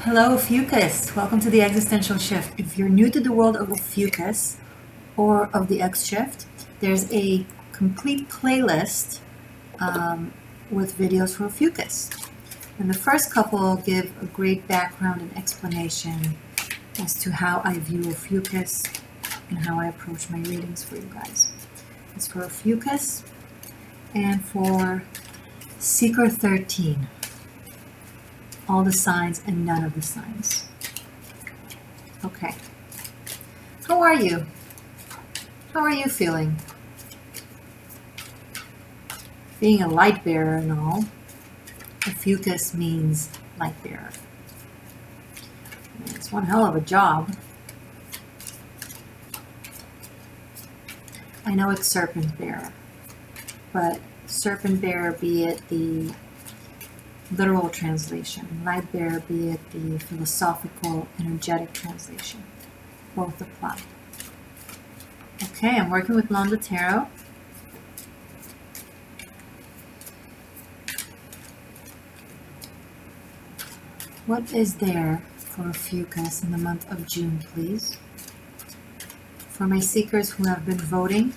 Hello, OPHIUCHUS. Welcome to the Existential Shift. If you're new to the world of OPHIUCHUS or of the X Shift, there's a complete playlist with videos for OPHIUCHUS. And the first couple give a great background and explanation as to how I view OPHIUCHUS and how I approach my readings for you guys. It's for OPHIUCHUS and for Seeker 13. All the signs and none of the signs. Okay. How are you? How are you feeling? Being a light bearer and all, OPHIUCHUS means light bearer. It's one hell of a job. I know it's serpent bearer, but serpent bearer, be it the literal translation, light bearer, be it the philosophical, energetic translation. Both apply. Okay, I'm working with Londa Tarot. What is there for OPHIUCHUS in the month of June, please? For my seekers who have been voting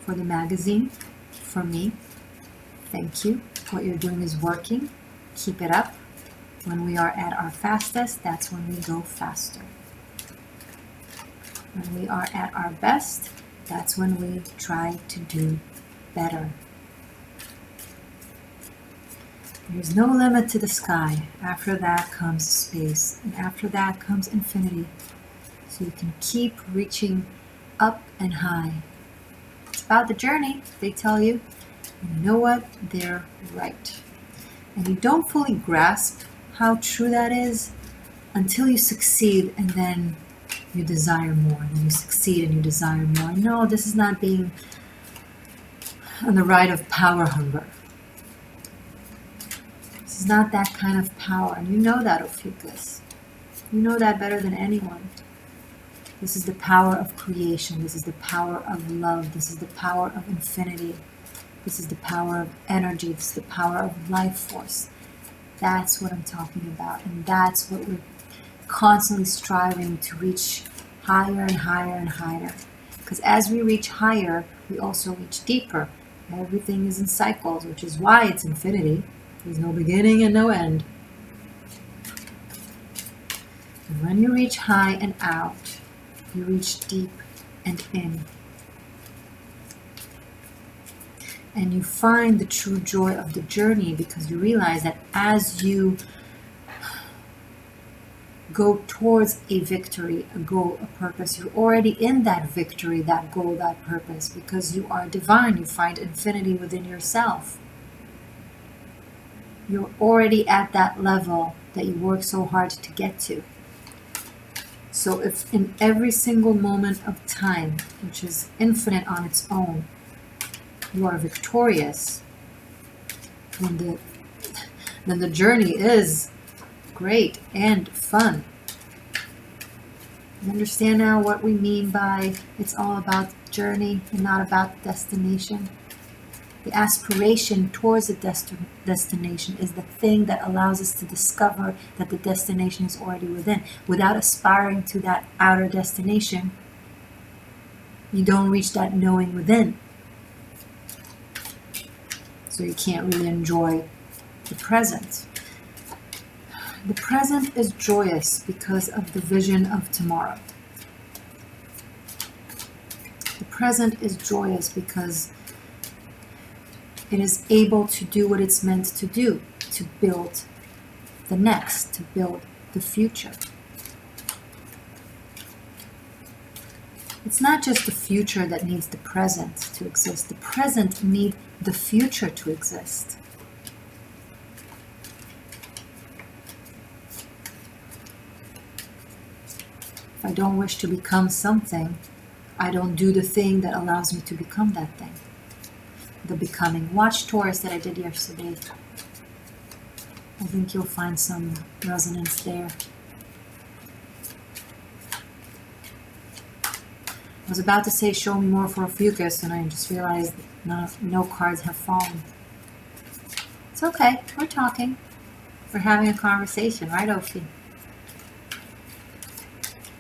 for the magazine, for me, thank you. What you're doing is working. Keep it up. When we are at our fastest, that's when we go faster. When we are at our best, that's when we try to do better. There's no limit to the sky. After that comes space, and after that comes infinity. So you can keep reaching up and high. It's about the journey, they tell you. And you know what? They're right. And you don't fully grasp how true that is until you succeed and then you desire more. And then you succeed and you desire more. No, this is not being on the ride of power hunger. This is not that kind of power. And you know that, OPHIUCHUS. You know that better than anyone. This is the power of creation. This is the power of love. This is the power of infinity. This is the power of energy. This is the power of life force. That's what I'm talking about. And that's what we're constantly striving to reach higher and higher and higher. Because as we reach higher, we also reach deeper. Everything is in cycles, which is why it's infinity. There's no beginning and no end. And when you reach high and out, you reach deep and in. And you find the true joy of the journey because you realize that as you go towards a victory, a goal, a purpose, you're already in that victory, that goal, that purpose, because you are divine. You find infinity within yourself. You're already at that level that you work so hard to get to. So if in every single moment of time, which is infinite on its own, you are victorious, then the journey is great and fun. You understand now what we mean by it's all about the journey and not about the destination? The aspiration towards the destination is the thing that allows us to discover that the destination is already within. Without aspiring to that outer destination, you don't reach that knowing within. So you can't really enjoy the present. The present is joyous because of the vision of tomorrow. The present is joyous because it is able to do what it's meant to do, to build the next, to build the future. It's not just the future that needs the present to exist. The present needs the future to exist. If I don't wish to become something, I don't do the thing that allows me to become that thing. The becoming. Watch Taurus that I did yesterday. I think you'll find some resonance there. I was about to say show me more for OPHIUCHUS and I just realized no cards have fallen. It's okay, we're talking. for having a conversation, right, Ophi?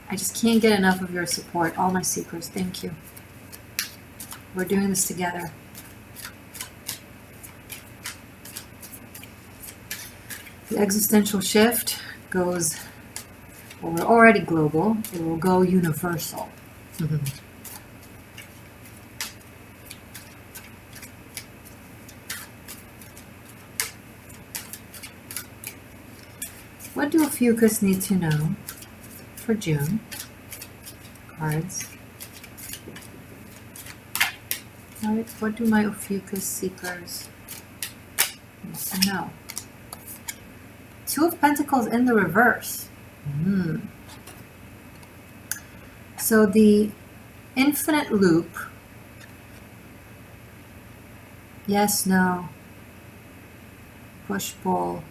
I just can't get enough of your support. All my seekers, thank you. We're doing this together. The existential shift goes, well, we're already global. It will go universal. What do OPHIUCHUS need to know for June? Cards. Alright, what do my OPHIUCHUS seekers need to know? Two of Pentacles in the reverse. So the infinite loop, yes, no, push, pull,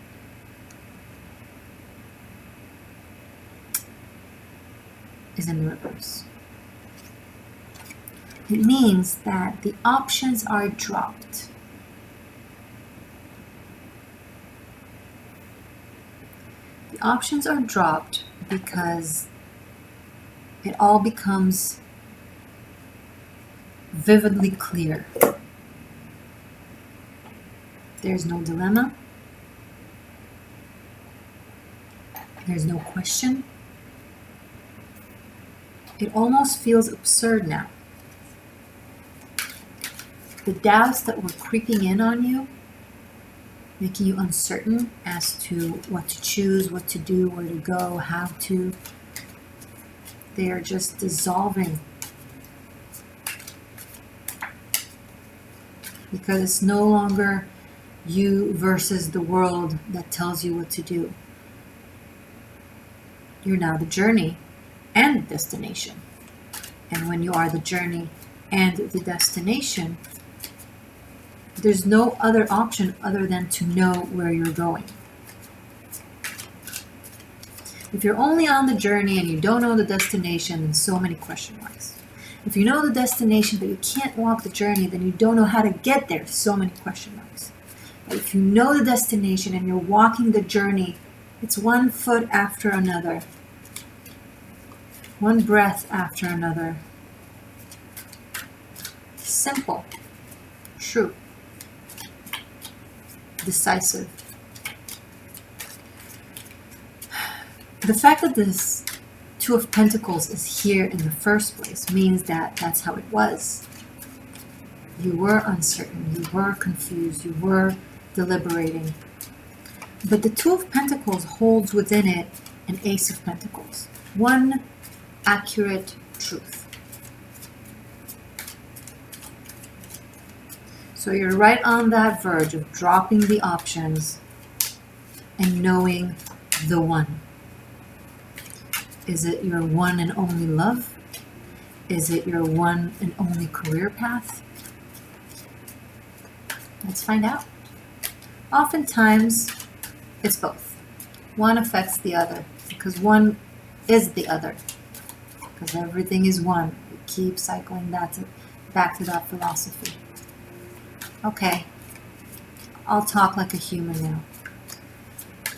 is in the reverse. It means that the options are dropped. The options are dropped because it all becomes vividly clear. There's no dilemma. There's no question. It almost feels absurd now. The doubts that were creeping in on you, making you uncertain as to what to choose, what to do, where to go, how to, they are just dissolving. Because it's no longer you versus the world that tells you what to do. You're now the journey and the destination. And when you are the journey and the destination, there's no other option other than to know where you're going. If you're only on the journey and you don't know the destination, then so many question marks. If you know the destination but you can't walk the journey, then you don't know how to get there, so many question marks. But if you know the destination and you're walking the journey, it's one foot after another, one breath after another. Simple, true, decisive. The fact that this Two of Pentacles is here in the first place means that that's how it was. You were uncertain, you were confused, you were deliberating. But the Two of Pentacles holds within it an Ace of Pentacles. One accurate truth. So you're right on that verge of dropping the options and knowing the one. Is it your one and only love? Is it your one and only career path? Let's find out. Oftentimes, it's both. One affects the other because one is the other. Because everything is one. We keep cycling back to that philosophy. Okay, I'll talk like a human now.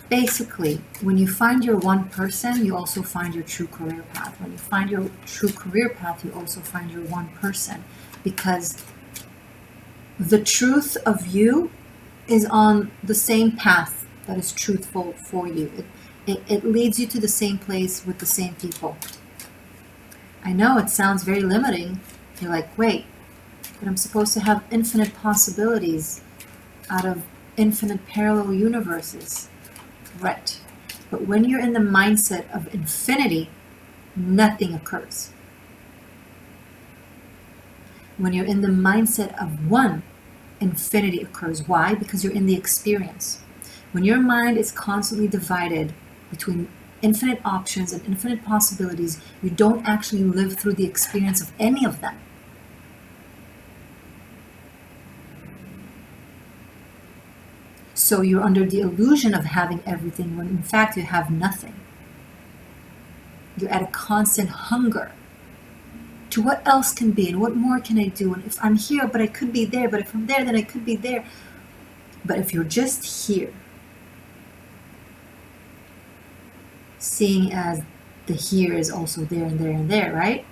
Basically, when you find your one person, you also find your true career path. When you find your true career path, you also find your one person. Because the truth of you is on the same path that is truthful for you. It leads you to the same place with the same people. I know it sounds very limiting. You're like, wait, but I'm supposed to have infinite possibilities out of infinite parallel universes. Right. But when you're in the mindset of infinity, nothing occurs. When you're in the mindset of one, infinity occurs. Why? Because you're in the experience. When your mind is constantly divided between infinite options and infinite possibilities, you don't actually live through the experience of any of them. So you're under the illusion of having everything when in fact you have nothing. You're at a constant hunger to what else can be and what more can I do, and if I'm here but I could be there, but if I'm there then I could be there. But if you're just here, seeing as the here is also there and there and there, right?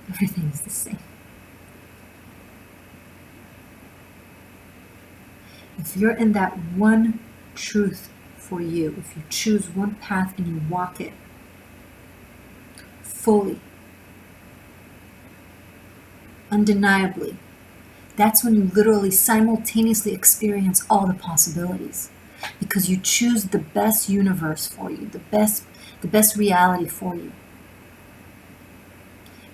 Everything is the same. If you're in that one truth for you, if you choose one path and you walk it fully, undeniably, that's when you literally simultaneously experience all the possibilities, because you choose the best universe for you, the best reality for you.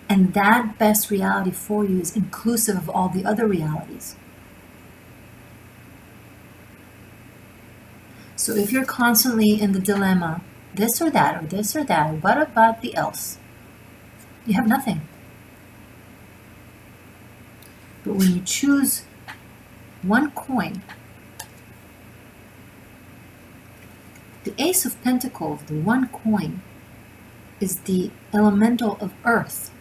And that best reality for you is inclusive of all the other realities. So if you're constantly in the dilemma, this or that, what about the else? You have nothing. But when you choose one coin, the Ace of Pentacles, the one coin, is the elemental of earth.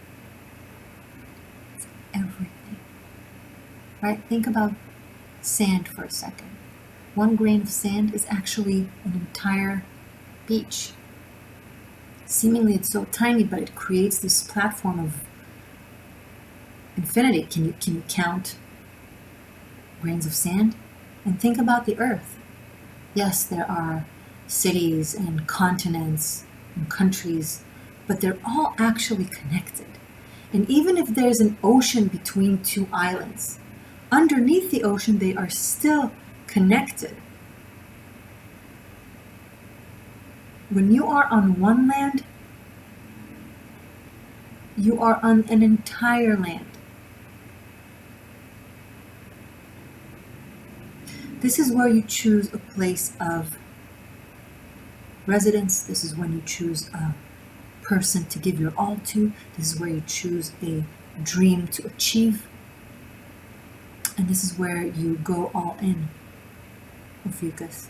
It's everything. Right? Think about sand for a second. One grain of sand is actually an entire beach. Seemingly it's so tiny, but it creates this platform of infinity. Can you count grains of sand? And think about the earth. Yes, there are cities and continents and countries, but they're all actually connected. And even if there's an ocean between two islands, underneath the ocean they are still connected. When you are on one land, you are on an entire land. This is where you choose a place of residence. This is when you choose a person to give your all to. This is where you choose a dream to achieve. And this is where you go all in. OPHIUCHUS.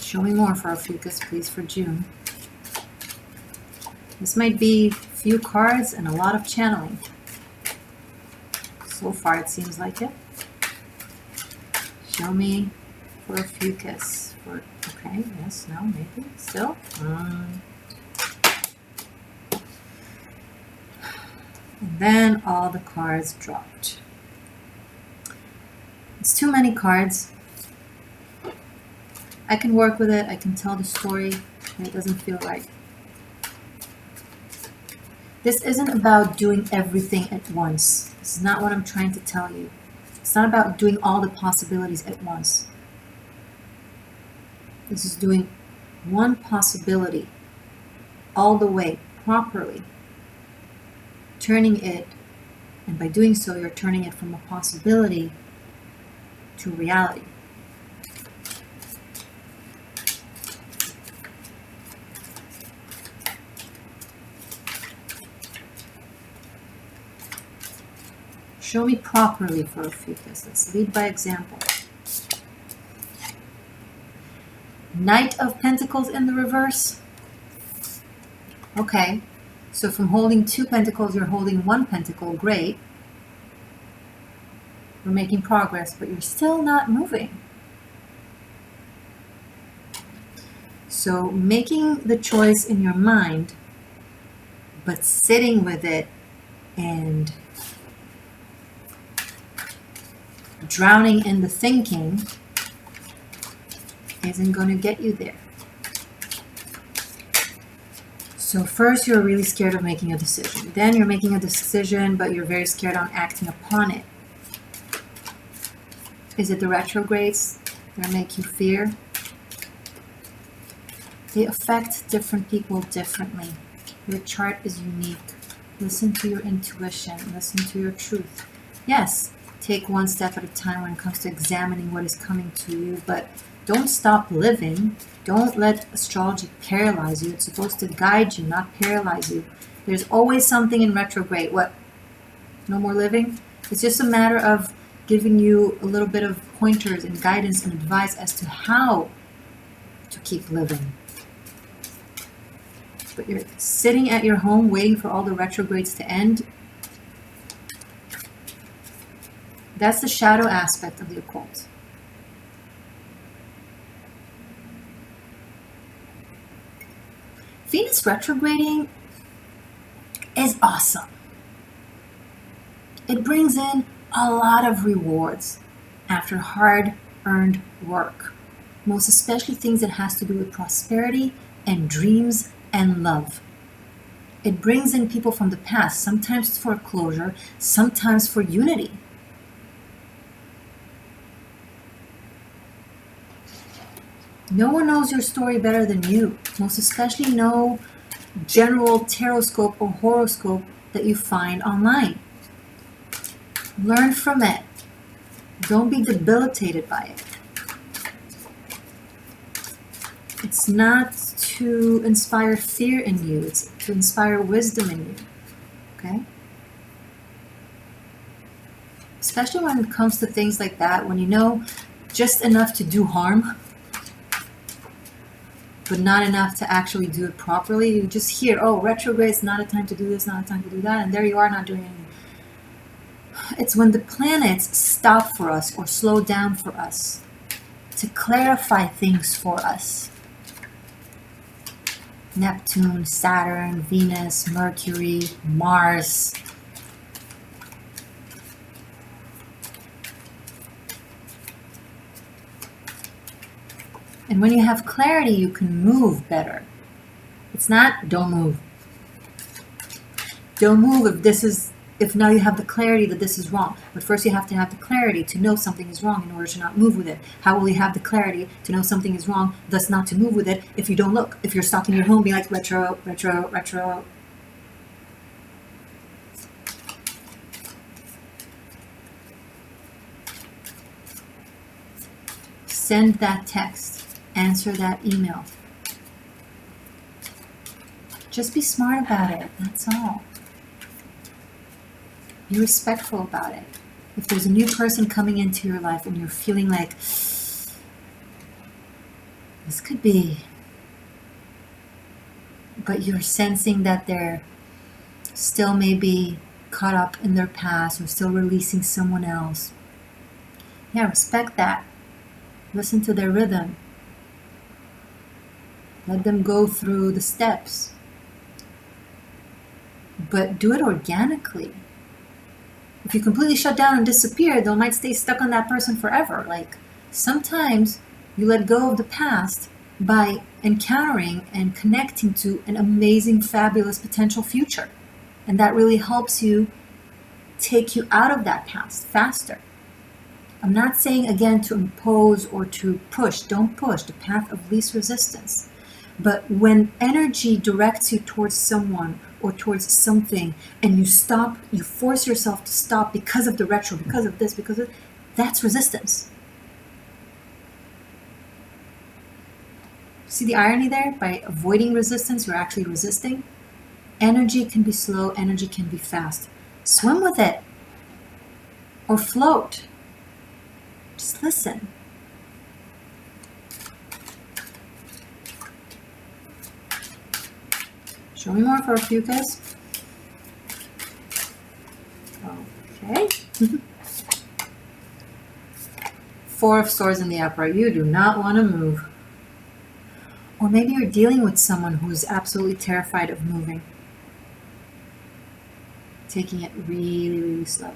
Show me more for OPHIUCHUS, please, for June. This might be few cards and a lot of channeling. So far, it seems like it. Show me for OPHIUCHUS. Okay, yes, no, maybe, still. And then all the cards dropped. It's too many cards. I can work with it. I can tell the story, and it doesn't feel right. This isn't about doing everything at once. This is not what I'm trying to tell you. It's not about doing all the possibilities at once. This is doing one possibility all the way, properly. Turning it, and by doing so, you're turning it from a possibility to reality. Show me properly for OPHIUCHUS. Let's lead by example. Knight of Pentacles in the reverse. Okay, so from holding two pentacles, you're holding one pentacle. Great. You're making progress, but you're still not moving. So making the choice in your mind, but sitting with it and drowning in the thinking isn't going to get you there. So first you're really scared of making a decision. Then you're making a decision, but you're very scared on acting upon it. Is it the retrogrades that make you fear? They affect different people differently. Your chart is unique. Listen to your intuition. Listen to your truth. Yes, take one step at a time when it comes to examining what is coming to you, but don't stop living. Don't let astrology paralyze you. It's supposed to guide you, not paralyze you. There's always something in retrograde. What? No more living? It's just a matter of giving you a little bit of pointers and guidance and advice as to how to keep living. But you're sitting at your home waiting for all the retrogrades to end. That's the shadow aspect of the occult. Venus retrograding is awesome. It brings in a lot of rewards after hard-earned work, most especially things that has to do with prosperity and dreams and love. It brings in people from the past, sometimes for closure, sometimes for unity. No one knows your story better than you, most especially no general taroscope or horoscope that you find online. Learn from it. Don't be debilitated by it. It's not to inspire fear in you, it's to inspire wisdom in you. Okay? Especially when it comes to things like that, when you know just enough to do harm, but not enough to actually do it properly. You just hear, oh, retrograde is not a time to do this, not a time to do that, and there you are not doing anything. It's when the planets stop for us or slow down for us to clarify things for us. Neptune, Saturn, Venus, Mercury, Mars. And when you have clarity, you can move better. It's not, don't move. Don't move if now you have the clarity that this is wrong. But first you have to have the clarity to know something is wrong in order to not move with it. How will you have the clarity to know something is wrong, thus not to move with it, if you don't look? If you're stuck in your home being like, retro, retro, retro. Send that text. Answer that email. Just be smart about it, that's all. Be respectful about it. If there's a new person coming into your life and you're feeling like, this could be, but you're sensing that they're still maybe caught up in their past or still releasing someone else. Yeah, respect that. Listen to their rhythm. Let them go through the steps. But do it organically. If you completely shut down and disappear, they might stay stuck on that person forever. Like, sometimes you let go of the past by encountering and connecting to an amazing, fabulous potential future. And that really helps you take you out of that past faster. I'm not saying, again, to impose or to push. Don't push. The path of least resistance. But when energy directs you towards someone or towards something and you stop, you force yourself to stop because of the retro, because of this, because of that's resistance. See the irony there? By avoiding resistance, you're actually resisting. Energy can be slow, energy can be fast. Swim with it or float. Just listen. Show me more for OPHIUCHUS. Okay. Four of Swords in the upright. You do not want to move. Or maybe you're dealing with someone who's absolutely terrified of moving. Taking it really, really slow.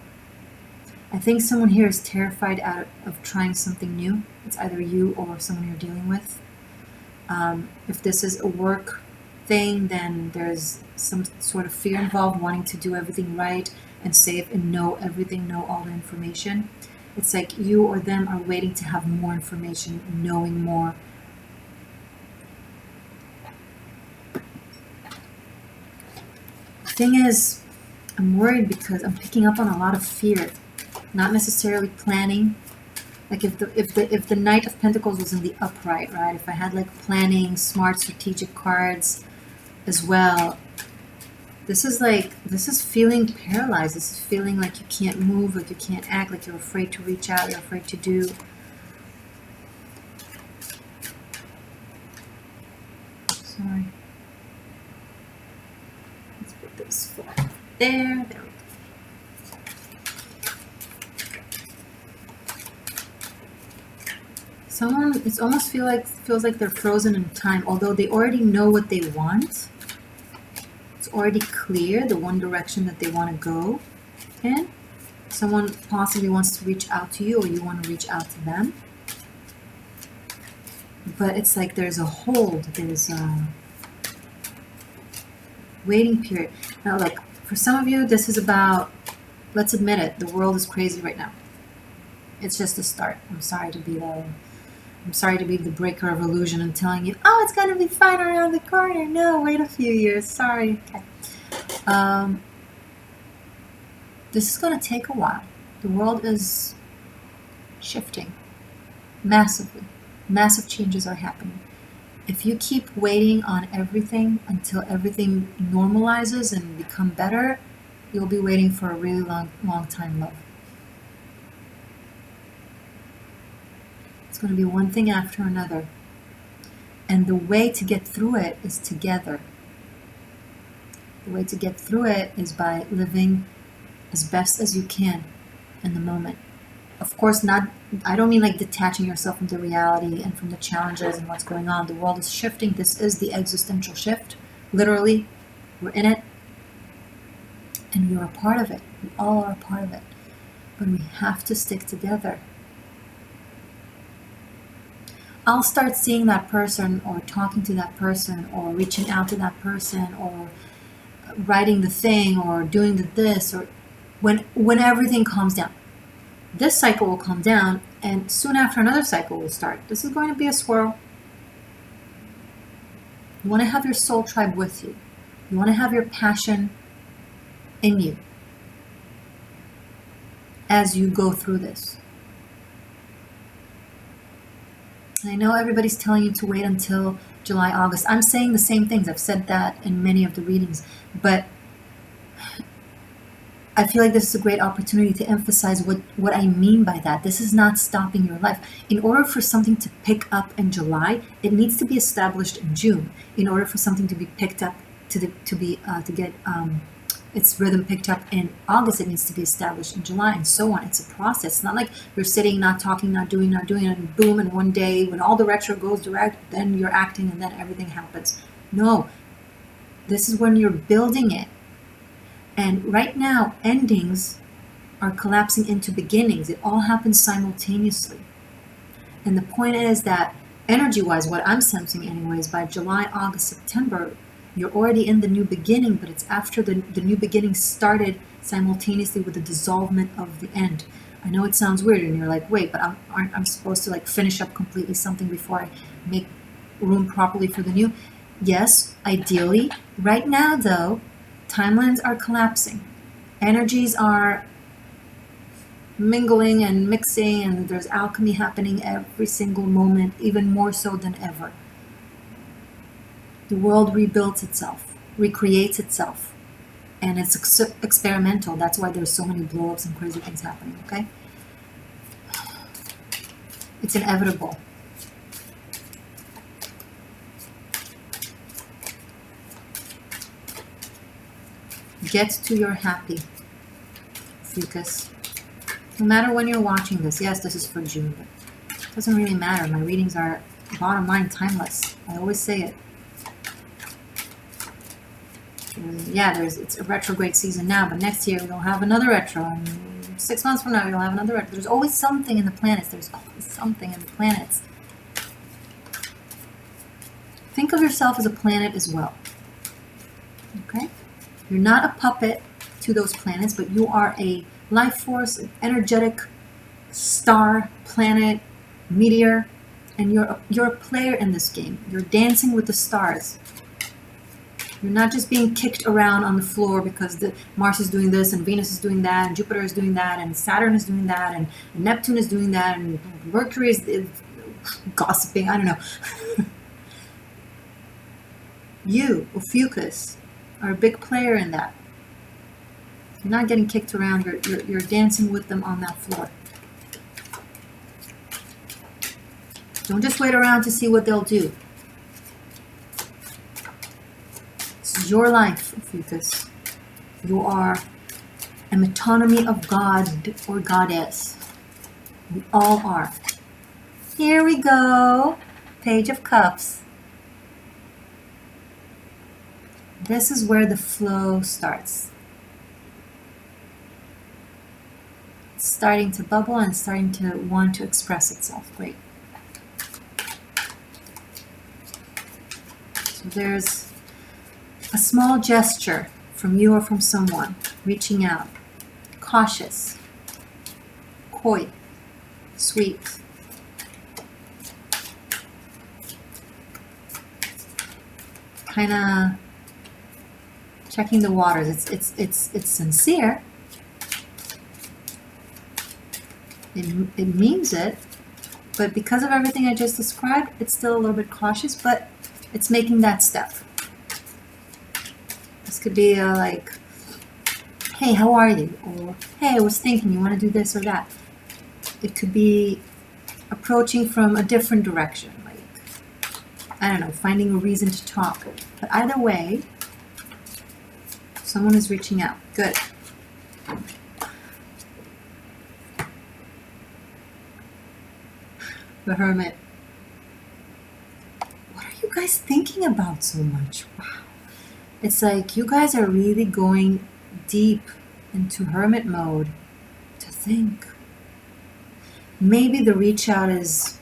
I think someone here is terrified of trying something new. It's either you or someone you're dealing with. If this is a work thing, then there's some sort of fear involved, wanting to do everything right and safe and know everything, know all the information. It's like you or them are waiting to have more information, knowing more. The thing is, I'm worried because I'm picking up on a lot of fear, not necessarily planning. Like if the Knight of Pentacles was in the upright, right? If I had like planning, smart, strategic cards as well, this is feeling paralyzed. This is feeling like you can't move, like you can't act, like you're afraid to reach out, you're afraid to do. Sorry. Let's put this there. There we go. Someone, it's almost feels like they're frozen in time, although they already know what they want. It's already clear the one direction that they want to go in. Someone possibly wants to reach out to you, or you want to reach out to them. But it's like there's a hold, there's a waiting period. Now, like, for some of you, this is about, let's admit it, the world is crazy right now. It's just a start. I'm sorry to be the breaker of illusion and telling you, oh, it's gonna be fine around the corner. No, wait a few years. Sorry. Okay. This is gonna take a while. The world is shifting massively. Massive changes are happening. If you keep waiting on everything until everything normalizes and become better, you'll be waiting for a really long time, love. It's going to be one thing after another. And the way to get through it is together. The way to get through it is by living as best as you can in the moment. Of course, I don't mean like detaching yourself from the reality and from the challenges and what's going on. The world is shifting. This is the existential shift. Literally, we're in it. And you're a part of it. We all are a part of it. But we have to stick together. I'll start seeing that person, or talking to that person, or reaching out to that person, or writing the thing, or doing this, or when everything calms down. This cycle will calm down, and soon after another cycle will start. This is going to be a swirl. You want to have your soul tribe with you. You want to have your passion in you as you go through this. I know everybody's telling you to wait until July, August. I'm saying the same things. I've said that in many of the readings. But I feel like this is a great opportunity to emphasize what I mean by that. This is not stopping your life. In order for something to pick up in July, it needs to be established in June. In order for something to be picked up, to get its rhythm picked up in August, it needs to be established in July, and so on. It's a process. It's not like you're sitting, not talking, not doing, and boom, and one day when all the retro goes direct, then you're acting and then everything happens. No, this is when you're building it. And right now, endings are collapsing into beginnings. It all happens simultaneously. And the point is that energy-wise, what I'm sensing anyways, by July, August, September, you're already in the new beginning, but it's after the new beginning started simultaneously with the dissolvement of the end. I know it sounds weird, and you're like, wait, but aren't I supposed to like finish up completely something before I make room properly for the new? Yes, ideally. Right now, though, timelines are collapsing. Energies are mingling and mixing, and there's alchemy happening every single moment, even more so than ever. The world rebuilds itself, recreates itself, and it's experimental. That's why there's so many blow-ups and crazy things happening, okay? It's inevitable. Get to your happy, Ophiuchus. No matter when you're watching this, yes, this is for June, but it doesn't really matter. My readings are, bottom line, timeless. I always say it. Yeah, it's a retrograde season now, but next year we'll have another retro, and 6 months from now we'll have another retro. There's always something in the planets. There's always something in the planets. Think of yourself as a planet as well. Okay? You're not a puppet to those planets, but you are a life force, an energetic star, planet, meteor, and you're a player in this game. You're dancing with the stars. You're not just being kicked around on the floor because Mars is doing this and Venus is doing that and Jupiter is doing that and Saturn is doing that and Neptune is doing that and Mercury is gossiping. I don't know. You, Ophiuchus, are a big player in that. You're not getting kicked around. You're dancing with them on that floor. Don't just wait around to see what they'll do. This is your life, Ophiuchus. You are a metonymy of God or Goddess. We all are. Here we go. Page of Cups. This is where the flow starts. It's starting to bubble and starting to want to express itself. Great. So there's a small gesture from you or from someone, reaching out, cautious, coy, sweet. Kind of checking the waters. It's sincere. It means it, but because of everything I just described, it's still a little bit cautious, but it's making that step. This could be like, hey, how are you? Or, hey, I was thinking, you want to do this or that. It could be approaching from a different direction, like, I don't know, finding a reason to talk. But either way, someone is reaching out. Good. The Hermit. What are you guys thinking about so much? Wow. It's like you guys are really going deep into Hermit mode to think. Maybe the reach out is,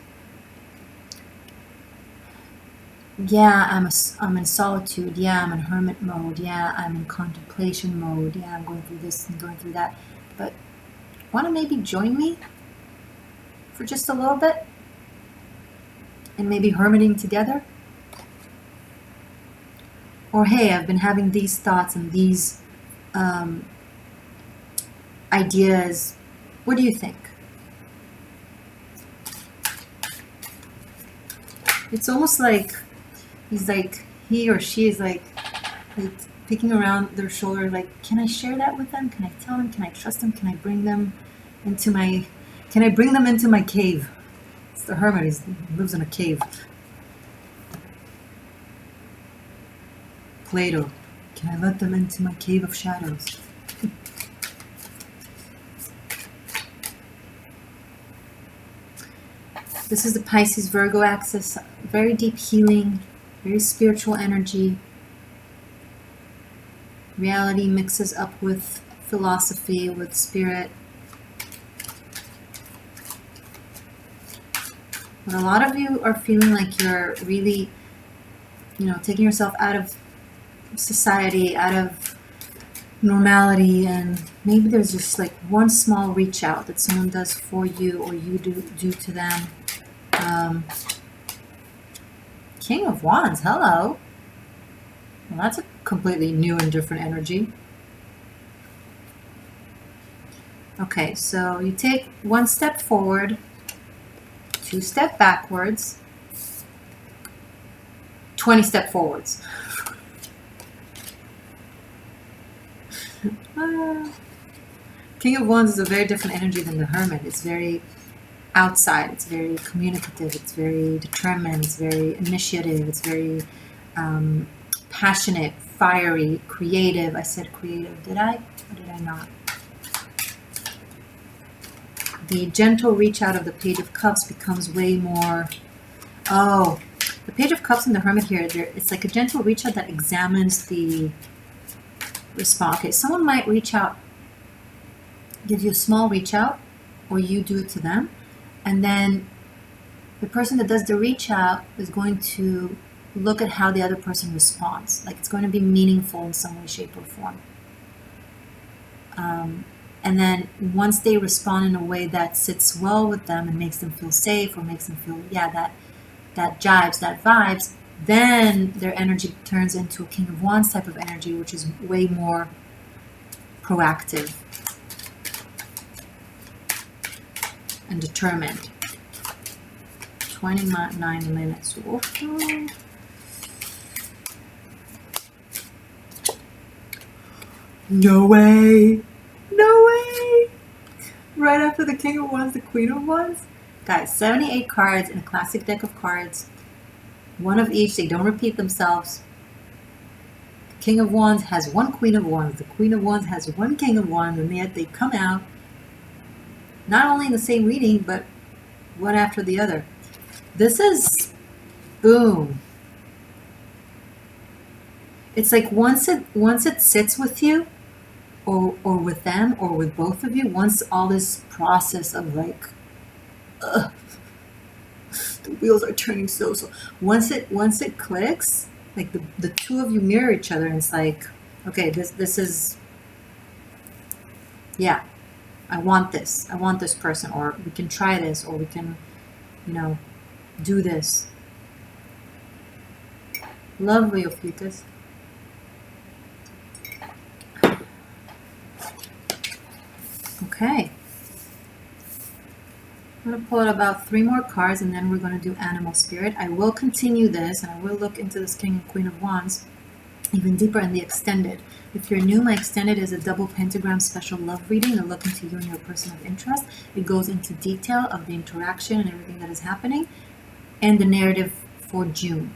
yeah, I'm in solitude. Yeah, I'm in Hermit mode. Yeah, I'm in contemplation mode. Yeah, I'm going through this and going through that. But want to maybe join me for just a little bit? And maybe hermiting together? Or hey, I've been having these thoughts and these ideas. What do you think? It's almost like he or she is like peeking around their shoulder, like, can I share that with them? Can I tell them? Can I trust them? Can I bring them into my cave? It's the hermit. He lives in a cave. Plato. Can I let them into my cave of shadows? This is the Pisces Virgo axis. Very deep healing, very spiritual energy. Reality mixes up with philosophy, with spirit. But a lot of you are feeling like you're really, taking yourself out of society, out of normality, and maybe there's just like one small reach out that someone does for you or you do to them. King of Wands, hello. Well, that's a completely new and different energy. Okay, so you take one step forward, 2 step backwards, 20 step forwards. King of Wands is a very different energy than the Hermit. It's very outside, it's very communicative, it's very determined, it's very initiative, it's very passionate, fiery, creative. I said creative, did I? Or did I not? The gentle reach out of the Page of Cups becomes way more, the Page of Cups and the Hermit here, it's like a gentle reach out that examines the response. Okay, someone might reach out, give you a small reach out, or you do it to them, and then the person that does the reach out is going to look at how the other person responds. Like, it's going to be meaningful in some way, shape, or form. And then once they respond in a way that sits well with them and makes them feel safe, or makes them feel, that jives, that vibes, then their energy turns into a King of Wands type of energy, which is way more proactive and determined. 29 minutes. Whoa. No way. No way. Right after the King of Wands, the Queen of Wands. Guys, 78 cards in a classic deck of cards. One of each. They don't repeat themselves. The King of Wands has one Queen of Wands. The Queen of Wands has one King of Wands. And yet they come out not only in the same reading, but one after the other. This is, boom. It's like once it sits with you, or with them, or with both of you, once all this process of like, ugh, the wheels are turning so, once it clicks, like the two of you mirror each other, and it's like, okay, this is, yeah, I want this person, or we can try this, or we can, you know, do this. Lovely, OPHIUCHUS. Okay. I'm going to pull out about 3 more cards, and then we're going to do Animal Spirit. I will continue this, and I will look into this King and Queen of Wands even deeper in the extended. If you're new, my extended is a double pentagram special love reading, a look into you and your person of interest. It goes into detail of the interaction and everything that is happening, and the narrative for June,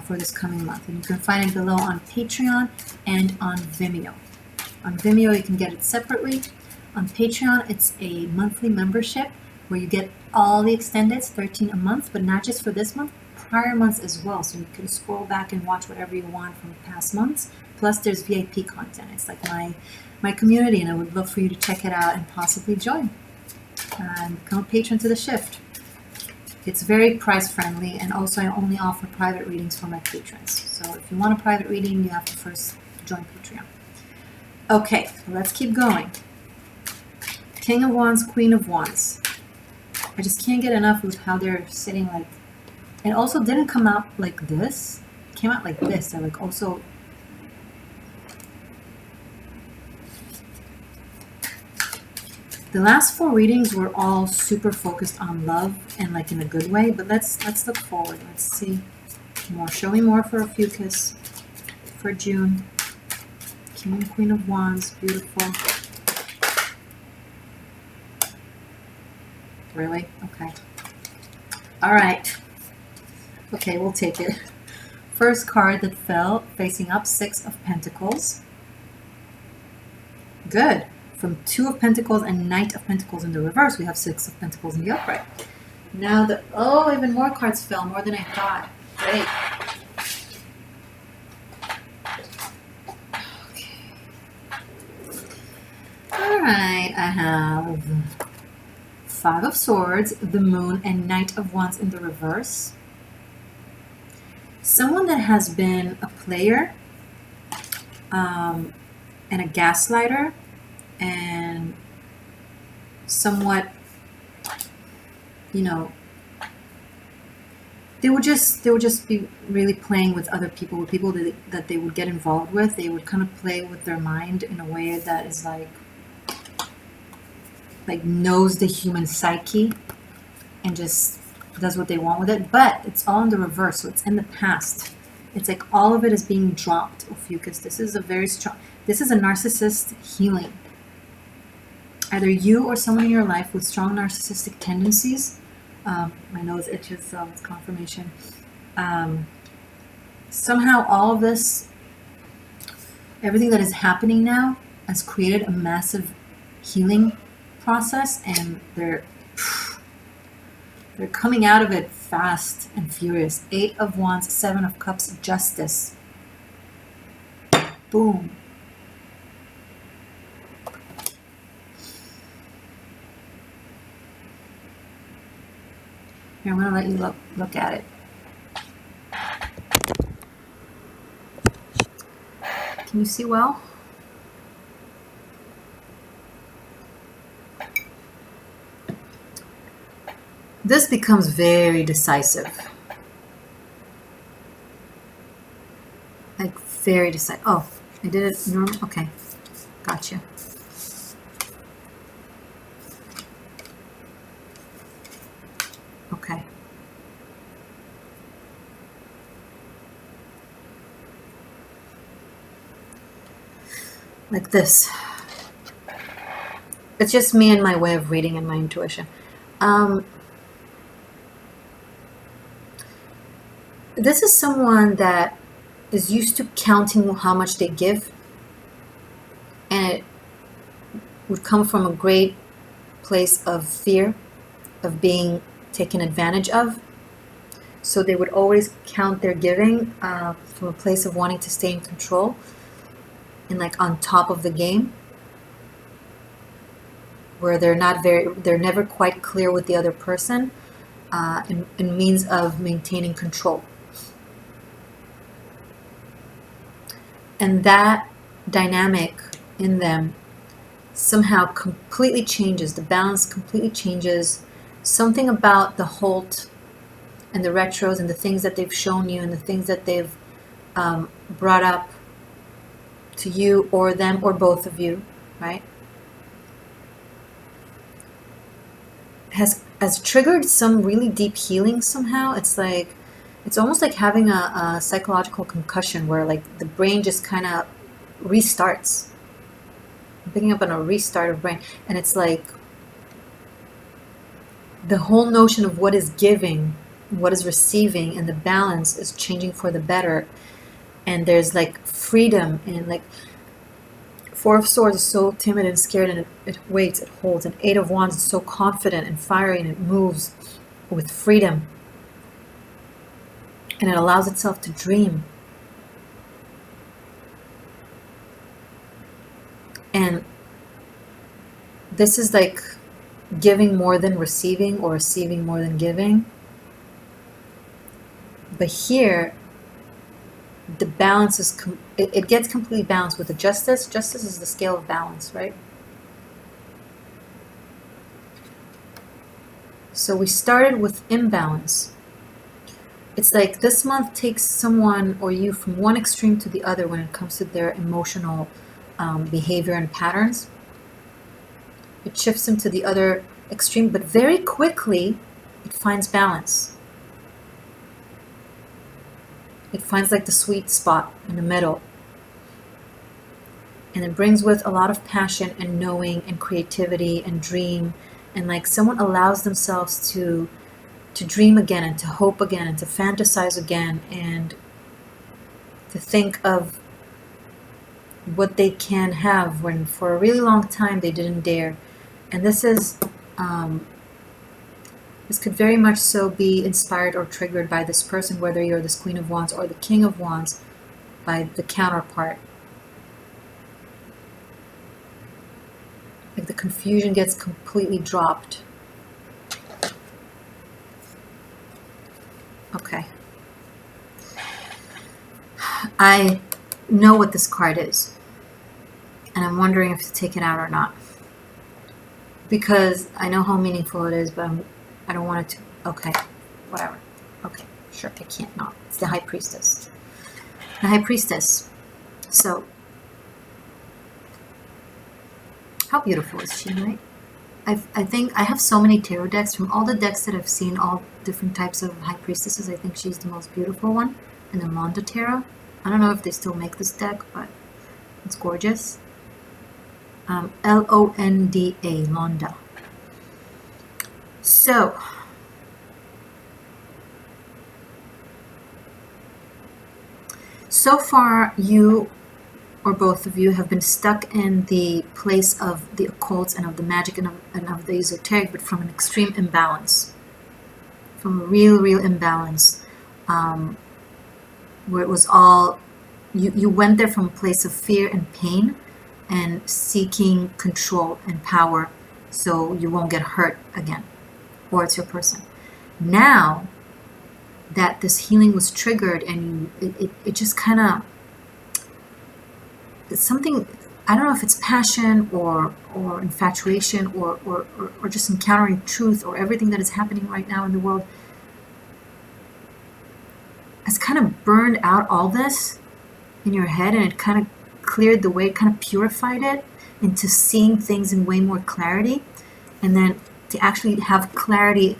for this coming month. And you can find it below on Patreon and on Vimeo. On Vimeo, you can get it separately. On Patreon, it's a monthly membership where you get all the extendeds, 13 a month, but not just for this month, prior months as well. So you can scroll back and watch whatever you want from past months. Plus, there's VIP content. It's like my community, and I would love for you to check it out and possibly join. And become a patron to the shift. It's very price friendly, and also I only offer private readings for my patrons. So if you want a private reading, you have to first join Patreon. Okay, so let's keep going. King of Wands, Queen of Wands. I just can't get enough with how they're sitting, like, it also didn't come out like this. It came out like this. They're like also, the last 4 readings were all super focused on love and like in a good way, but let's look forward. Let's see more. Show me more for OPHIUCHUS for June. King and Queen of Wands, beautiful. Really? Okay. All right. Okay, we'll take it. First card that fell, facing up, 6 of Pentacles. Good. From 2 of Pentacles and Knight of Pentacles in the reverse, we have 6 of Pentacles in the upright. Now the, oh, even more cards fell, more than I thought. Great. Okay. All right, I have 5 of Swords, the Moon, and Knight of Wands in the reverse. Someone that has been a player and a gaslighter and somewhat, you know, they would just be really playing with other people, with people that they would get involved with. They would kind of play with their mind in a way that is like knows the human psyche and just does what they want with it. But it's all in the reverse, so it's in the past. It's like all of it is being dropped, OPHIUCHUS. This is a very strong, this is a narcissist healing. Either you or someone in your life with strong narcissistic tendencies. My nose itches, so it's confirmation. Somehow all of this, everything that is happening now has created a massive healing process, and they're coming out of it fast and furious. 8 of Wands, 7 of Cups, Justice. Boom. Here, I'm going to let you look at it. Can you see well? This becomes very decisive. Like very decisive. Oh, I did it normal. Okay, gotcha. Okay. Like this. It's just me and my way of reading and my intuition. This is someone that is used to counting how much they give, and it would come from a great place of fear of being taken advantage of. So they would always count their giving from a place of wanting to stay in control and like on top of the game, where they're never quite clear with the other person, in means of maintaining control. And that dynamic in them somehow completely changes. The balance completely changes. Something about the Holt and the retros and the things that they've shown you and the things that they've brought up to you or them or both of you, right, has triggered some really deep healing somehow. It's like, it's almost like having a psychological concussion where like the brain just kind of restarts. I'm picking up on a restart of brain. And it's like the whole notion of what is giving, what is receiving, and the balance is changing for the better. And there's like freedom, and like Four of Swords is so timid and scared, and it waits, it holds. And Eight of Wands is so confident and fiery, and it moves with freedom. And it allows itself to dream. And this is like giving more than receiving, or receiving more than giving. But here, the balance is, it gets completely balanced with the Justice. Justice is the scale of balance, right? So we started with imbalance. It's like this month takes someone or you from one extreme to the other when it comes to their emotional behavior and patterns. It shifts them to the other extreme, but very quickly it finds balance. It finds like the sweet spot in the middle. And it brings with a lot of passion and knowing and creativity and dream. And like someone allows themselves to dream again, and to hope again, and to fantasize again, and to think of what they can have when for a really long time they didn't dare. And this is this could very much so be inspired or triggered by this person, whether you're this Queen of Wands or the King of Wands, by the counterpart. Like the confusion gets completely dropped. Okay. I know what this card is, and I'm wondering if to take it out or not, because I know how meaningful it is, but I don't want it to. Okay, whatever. Okay, sure, I can't not. It's the High Priestess. The High Priestess. So, how beautiful is she, right? I think I have so many tarot decks. From all the decks that I've seen, all different types of High Priestesses, I think she's the most beautiful one. And the Londa Tarot. I don't know if they still make this deck, but it's gorgeous. L-O-N-D-A, Londa. So far you, or both of you, have been stuck in the place of the occult and of the magic and of the esoteric, but from an extreme imbalance. From a real imbalance. Where it was all, you went there from a place of fear and pain and seeking control and power so you won't get hurt again, or it's your person. Now that this healing was triggered, and it just kind of, it's something, I don't know if it's passion or infatuation or just encountering truth, or everything that is happening right now in the world has kind of burned out all this in your head, and it kind of cleared the way, it kind of purified it into seeing things in way more clarity, and then to actually have clarity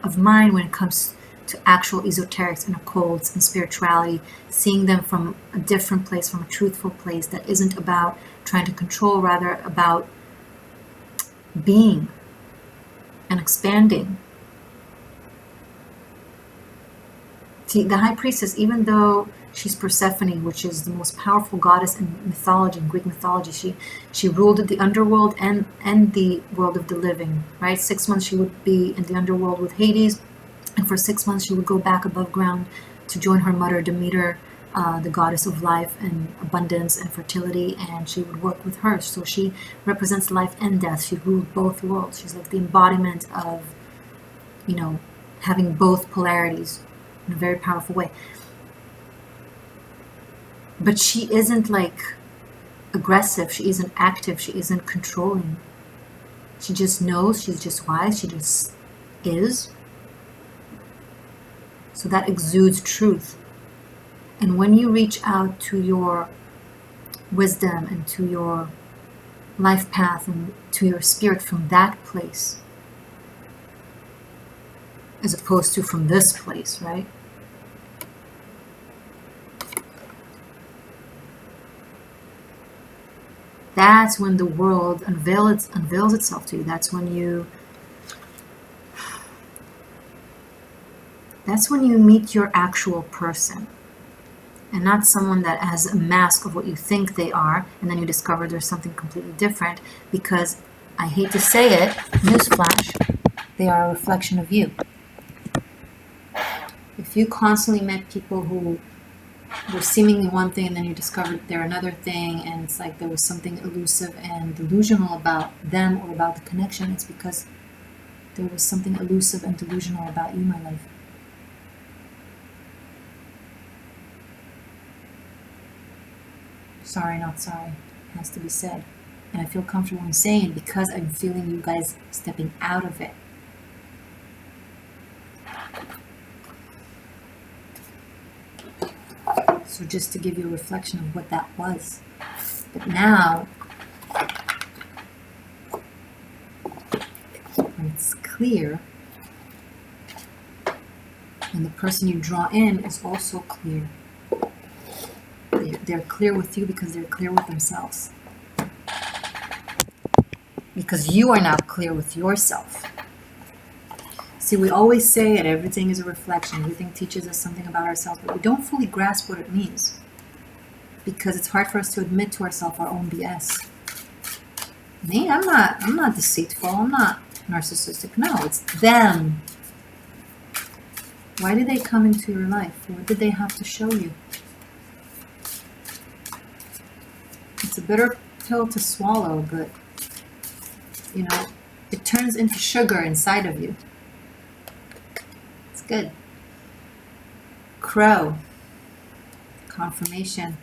of mind when it comes to actual esoterics and occults and spirituality, seeing them from a different place, from a truthful place that isn't about trying to control, rather about being and expanding. See, the High Priestess, even though she's Persephone, which is the most powerful goddess in mythology, in Greek mythology, she ruled the underworld and the world of the living, right? 6 months she would be in the underworld with Hades, And for 6 months, she would go back above ground to join her mother, Demeter, the goddess of life and abundance and fertility, and she would work with her. So she represents life and death. She ruled both worlds. She's like the embodiment of, having both polarities in a very powerful way. But she isn't like aggressive. She isn't active. She isn't controlling. She just knows. She's just wise. She just is. So that exudes truth. And when you reach out to your wisdom and to your life path and to your spirit from that place, as opposed to from this place, right? That's when the world unveils itself to you. That's when you meet your actual person. And not someone that has a mask of what you think they are, and then you discover there's something completely different, because, I hate to say it, newsflash, they are a reflection of you. If you constantly met people who were seemingly one thing and then you discovered they're another thing, and it's like there was something elusive and delusional about them or about the connection, it's because there was something elusive and delusional about you, my love. Sorry, not sorry. It has to be said. And I feel comfortable in saying it because I'm feeling you guys stepping out of it. So just to give you a reflection of what that was. But now, when it's clear, and the person you draw in is also clear. They're clear with you because they're clear with themselves. Because you are now clear with yourself. See, we always say it, everything is a reflection. Everything teaches us something about ourselves, but we don't fully grasp what it means. Because it's hard for us to admit to ourselves our own BS. Me, I'm not deceitful, I'm not narcissistic. No, it's them. Why did they come into your life? What did they have to show you? It's a bitter pill to swallow, but it turns into sugar inside of you. It's good. Crow. Confirmation.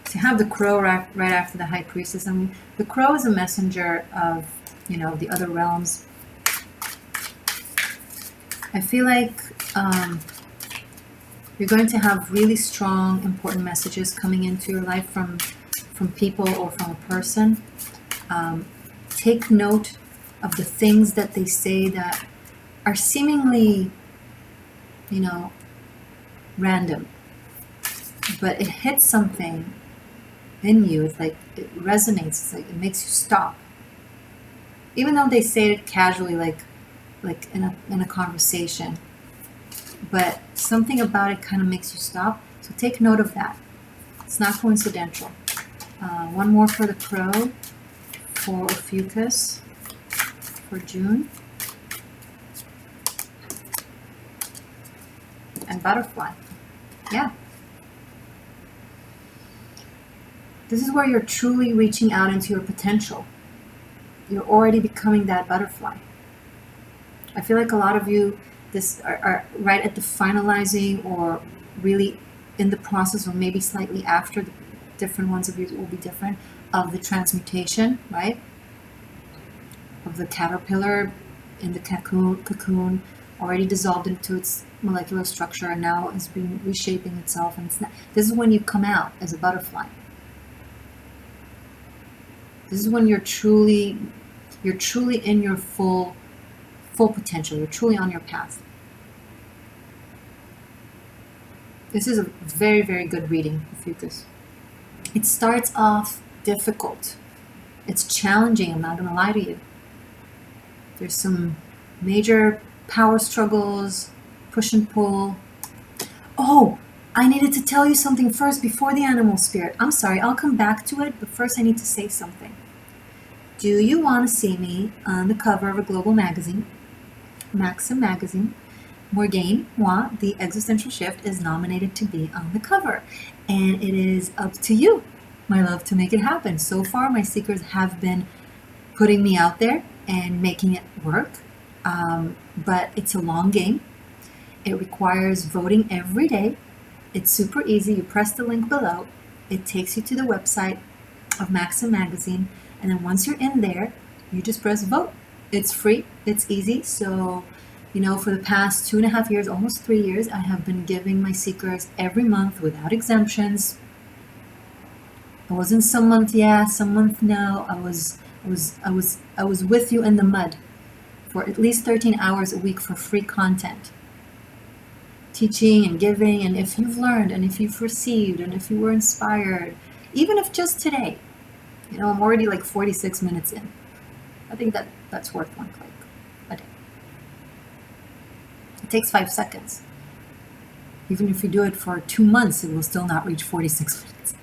To have the crow right after the high priestess. I mean, the crow is a messenger of, the other realms. I feel like you're going to have really strong, important messages coming into your life from people or from a person. Take note of the things that they say that are seemingly, random, but it hits something in you. It's like it resonates. It's like it makes you stop, even though they say it casually, like in a conversation. But something about it kind of makes you stop. So take note of that. It's not coincidental. One more for the crow, for OPHIUCHUS, for June. And butterfly. Yeah. This is where you're truly reaching out into your potential. You're already becoming that butterfly. I feel like a lot of you are right at the finalizing or really in the process, or maybe slightly after. The different ones of you will be different, of the transmutation, right? Of the caterpillar in the cocoon already dissolved into its molecular structure and now has been reshaping itself. And this is when you come out as a butterfly. This is when you're truly in your full potential. You're truly on your path. This is a very, very good reading, OPHIUCHUS. It starts off difficult. It's challenging, I'm not going to lie to you. There's some major power struggles, push and pull. Oh, I needed to tell you something first before the animal spirit. I'm sorry, I'll come back to it, but first I need to say something. Do you want to see me on the cover of a global magazine, Maxim magazine, Morgane, moi, the Existential Shift, is nominated to be on the cover. And it is up to you, my love, to make it happen. So far, my seekers have been putting me out there and making it work. But it's a long game. It requires voting every day. It's super easy. You press the link below. It takes you to the website of Maxim Magazine. And then once you're in there, you just press vote. It's free. It's easy. So, for the past 2.5 years, almost 3 years, I have been giving my seekers every month without exemptions. I wasn't some month yeah, some month no. I was with you in the mud for at least 13 hours a week for free content. Teaching and giving, and if you've learned, and if you've received, and if you were inspired, even if just today, I'm already like 46 minutes in. I think that's worth one click a day. It takes 5 seconds. Even if you do it for 2 months, it will still not reach 46 minutes.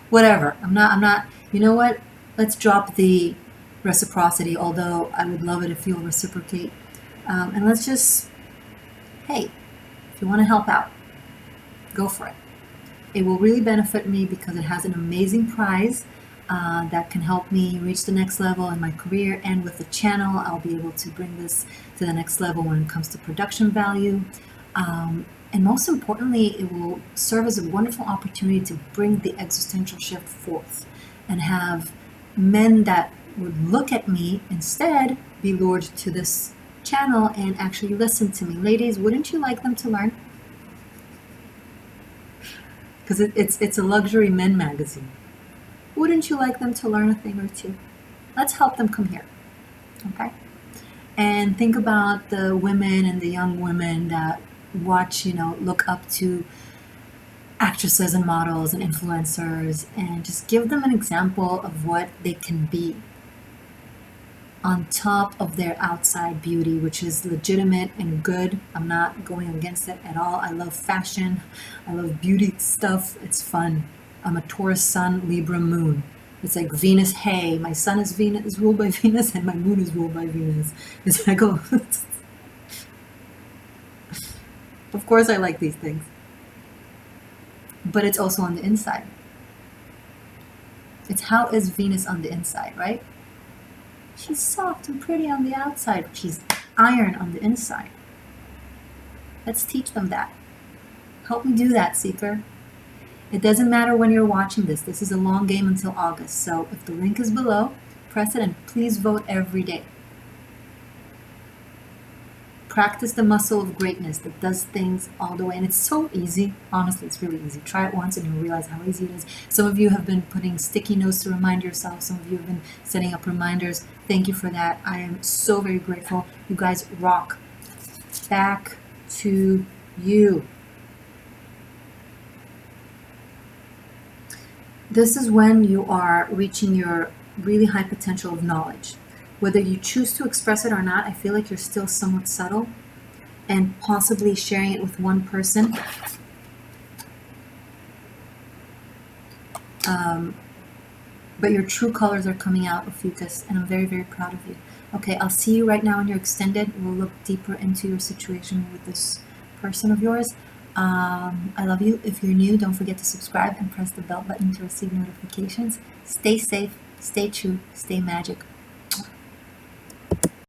Whatever. I'm not, you know what? Let's drop the reciprocity, although I would love it if you'll reciprocate. And let's just, hey, if you want to help out, go for it. It will really benefit me because it has an amazing prize that can help me reach the next level in my career, and with the channel, I'll be able to bring this to the next level when it comes to production value. And most importantly, it will serve as a wonderful opportunity to bring the existential shift forth and have men that would look at me instead be lured to this channel and actually listen to me. Ladies, wouldn't you like them to learn? Because it's a luxury men magazine. Wouldn't you like them to learn a thing or two? Let's help them come here, okay? And think about the women and the young women that watch, look up to actresses and models and influencers, and just give them an example of what they can be on top of their outside beauty, which is legitimate and good. I'm not going against it at all. I love fashion. I love beauty stuff. It's fun. I'm a Taurus sun, Libra moon. It's like Venus, hey, my sun is ruled by Venus, and my moon is ruled by Venus. It's like, oh. Of course I like these things. But it's also on the inside. It's how is Venus on the inside, right? She's soft and pretty on the outside, but she's iron on the inside. Let's teach them that. Help me do that, seeker. It doesn't matter when you're watching this. This is a long game until August. So if the link is below, press it and please vote every day. Practice the muscle of greatness that does things all the way. And it's so easy. Honestly, it's really easy. Try it once and you'll realize how easy it is. Some of you have been putting sticky notes to remind yourself. Some of you have been setting up reminders. Thank you for that. I am so very grateful. You guys rock. Back to you. This is when you are reaching your really high potential of knowledge. Whether you choose to express it or not, I feel like you're still somewhat subtle and possibly sharing it with one person. But your true colors are coming out, OPHIUCHUS, and I'm very, very proud of you. Okay, I'll see you right now in your extended. We'll look deeper into your situation with this person of yours. I love you. If you're new, don't forget to subscribe and press the bell button to receive notifications. Stay safe, stay true, stay magic.